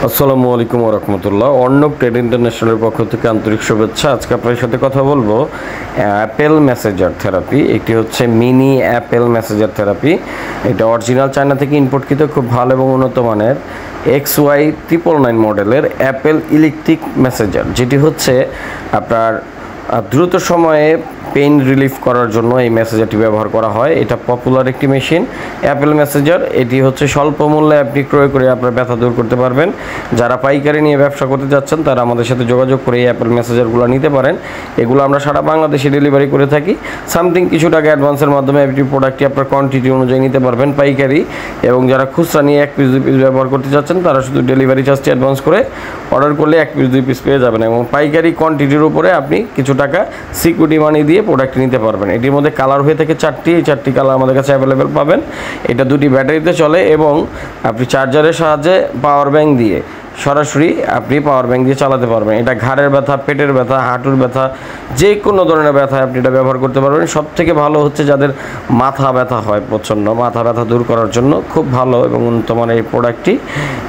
আসসালামু আলাইকুম ওয়া রাহমাতুল্লাহ। অর্ণব ট্রেড ইন্টারন্যাশনালের পক্ষ থেকে আন্তরিক শুভেচ্ছা। আজকে আপনাদের সাথে কথা বলবো অ্যাপেল মেসেঞ্জার থেরাপি। একটি হচ্ছে মিনি অ্যাপেল মেসেঞ্জার থেরাপি। এটা অরিজিনাল চায়না থেকে ইম্পোর্টকৃত, খুব ভালো এবং উন্নত মানের XY999 মডেলের অ্যাপেল ইলেকট্রিক মেসেঞ্জার, যেটি হচ্ছে আপনার দ্রুত সময়ে পেইন রিলিফ করার জন্য এই মেসেঞ্জারটি ব্যবহার করা হয়। এটা পপুলার একটি মেশিন অ্যাপেল মেসেঞ্জার। এটি হচ্ছে স্বল্প মূল্যে আপনি ক্রয় করে আপনার ব্যথা দূর করতে পারবেন। যারা পাইকারি নিয়ে ব্যবসা করতে যাচ্ছেন তারা আমাদের সাথে যোগাযোগ করে এই অ্যাপেল মেসেঞ্জারগুলো নিতে পারেন। এগুলো আমরা সারা বাংলাদেশে ডেলিভারি করে থাকি। সামথিং কিছু টাকা অ্যাডভান্সের মাধ্যমে আপনি প্রোডাক্টটি আপনার কোয়ান্টিটি অনুযায়ী নিতে পারবেন পাইকারি, এবং যারা খুচরা নিয়ে 1 পিস 2 পিস ব্যবহার করতে যাচ্ছেন তারা শুধু ডেলিভারি চার্জটি অ্যাডভান্স করে অর্ডার করলে 1 পিস 2 পিস পেয়ে যাবেন, এবং পাইকারি কোয়ান্টিটির উপরে আপনি কিছু টাকা সিকিউরিটি মানি দিয়ে প্রোডাক্ট নিতে পারবেন। এটির মধ্যে কালার হয়ে থাকে 4টি, এই 4টি কালার আমাদের কাছে অ্যাভেলেবেল পাবেন। এটা 2টি ব্যাটারিতে চলে, এবং আপনি চার্জারের সাহায্যে পাওয়ার ব্যাংক দিয়ে সরাসরি আপনি পাওয়ার ব্যাংক দিয়ে চালাতে পারবেন। এটা ঘাড়ের ব্যথা, পেটের ব্যথা, হাঁটুর ব্যথা, যে কোনো ধরনের ব্যথা আপনি এটা ব্যবহার করতে পারবেন। সবথেকে ভালো হচ্ছে যাদের মাথা ব্যথা হয়, প্রচণ্ড মাথা ব্যথা দূর করার জন্য খুব ভালো এবং উন্নত মানের এই প্রোডাক্টটি।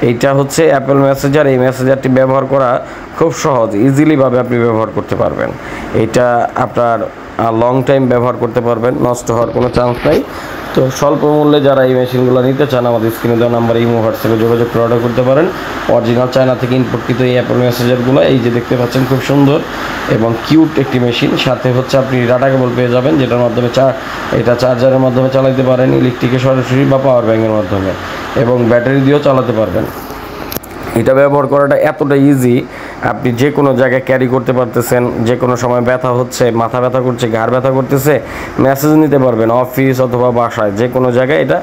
এইটা হচ্ছে অ্যাপেল মেসেঞ্জার। এই মেসেঞ্জারটি ব্যবহার করা খুব সহজ, ইজিলিভাবে আপনি ব্যবহার করতে পারবেন। এটা আপনার লং টাইম ব্যবহার করতে পারবেন, নষ্ট হওয়ার কোনো চান্স নাই। তো স্বল্প মূল্যে যারা এই মেশিনগুলো নিতে চান আমাদের স্ক্রিনে দেওয়া নাম্বারে ইমো হোয়াটসঅ্যাপে যোগাযোগ করে অর্ডার করতে পারেন। অরিজিনাল চায়না থেকে ইম্পোর্টকৃত এই অ্যাপেল মেসেঞ্জারগুলো, এই যে দেখতে পাচ্ছেন, খুব সুন্দর এবং কিউট একটি মেশিন। সাথে হচ্ছে আপনি ডাটা কেবল পেয়ে যাবেন, যেটার মাধ্যমে এটা চার্জারের মাধ্যমে চালাতে পারেন, ইলেকট্রিকে সরাসরি বা পাওয়ার ব্যাংকের মাধ্যমে, এবং ব্যাটারি দিয়েও চালাতে পারবেন। এটা ব্যবহার করাটা এতটা ইজি, আপনি যে কোনো জায়গায় ক্যারি করতে পারতেছেন। যে কোনো সময় ব্যথা হচ্ছে, মাথা ব্যথা করছে, ঘাড় ব্যথা করতেছে, মেসেজ নিতে পারবেন অফিস অথবা বাসায়, যে কোনো জায়গায় এটা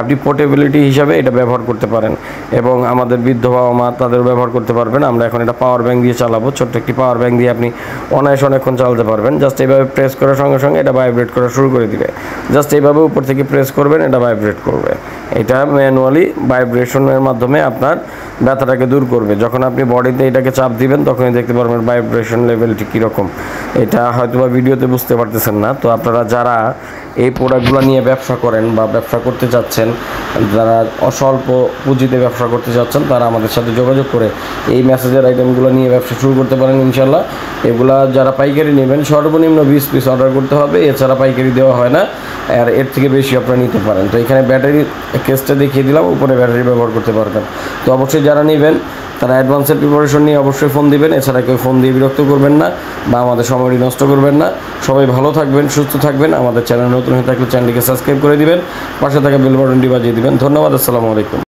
আপনি পোর্টেবিলিটি হিসাবে এটা ব্যবহার করতে পারেন। এবং আমাদের বৃদ্ধ বাবা মা তাদের ব্যবহার করতে পারবেন। আমরা এখন এটা পাওয়ার ব্যাংক দিয়ে চালাবো। ছোট্ট একটি পাওয়ার ব্যাংক দিয়ে আপনি অনায়াসে অনেকক্ষণ চালাতে পারবেন। জাস্ট এইভাবে প্রেস করার সঙ্গে সঙ্গে এটা ভাইব্রেট করা শুরু করে দিবে। জাস্ট এইভাবে উপর থেকে প্রেস করবেন, এটা ভাইব্রেট করবে। এটা ম্যানুয়ালি ভাইব্রেশনের মাধ্যমে আপনার ব্যথাটাকে দূর করবে। যখন আপনি বডিতে এটাকে চাপ দিবেন তখনই দেখতে পারবেন ভাইব্রেশন লেভেলটি কীরকম। এটা হয়তো বা ভিডিওতে বুঝতে পারতেছেন না। তো আপনারা যারা এই প্রোডাক্টগুলো নিয়ে ব্যবসা করেন বা ব্যবসা করতে যাচ্ছেন, যারা অস্বল্প পুঁজিতে ব্যবসা করতে যাচ্ছেন, তারা আমাদের সাথে যোগাযোগ করে এই মেসেজের আইটেমগুলো নিয়ে ব্যবসা শুরু করতে পারেন ইনশাল্লাহ। এগুলা যারা পাইকারি নেবেন সর্বনিম্ন 20 পিস অর্ডার করতে হবে, এছাড়া পাইকারি দেওয়া হয় না, আর এর থেকে বেশি আপনারা নিতে পারেন। তো এখানে ব্যাটারি কেসটা দেখিয়ে দিলাম, উপরে ব্যাটারি ব্যবহার করতে পারবেন। তো অবশ্যই যারা নেবেন তারা অ্যাডভান্সের প্রিপারেশন নিয়ে অবশ্যই ফোন দিবেন। এছাড়া কেউ ফোন দিয়ে বিরক্ত করবেন না বা আমাদের সময়টি নষ্ট করবেন না। সবাই ভালো থাকবেন, সুস্থ থাকবেন। আমাদের চ্যানেল নতুন হয়ে থাকলে চ্যানেলটিকে সাবস্ক্রাইব করে দিবেন, পাশে থাকা বেল বাটনটি বাজিয়ে দিবেন। ধন্যবাদ। আসসালামু আলাইকুম।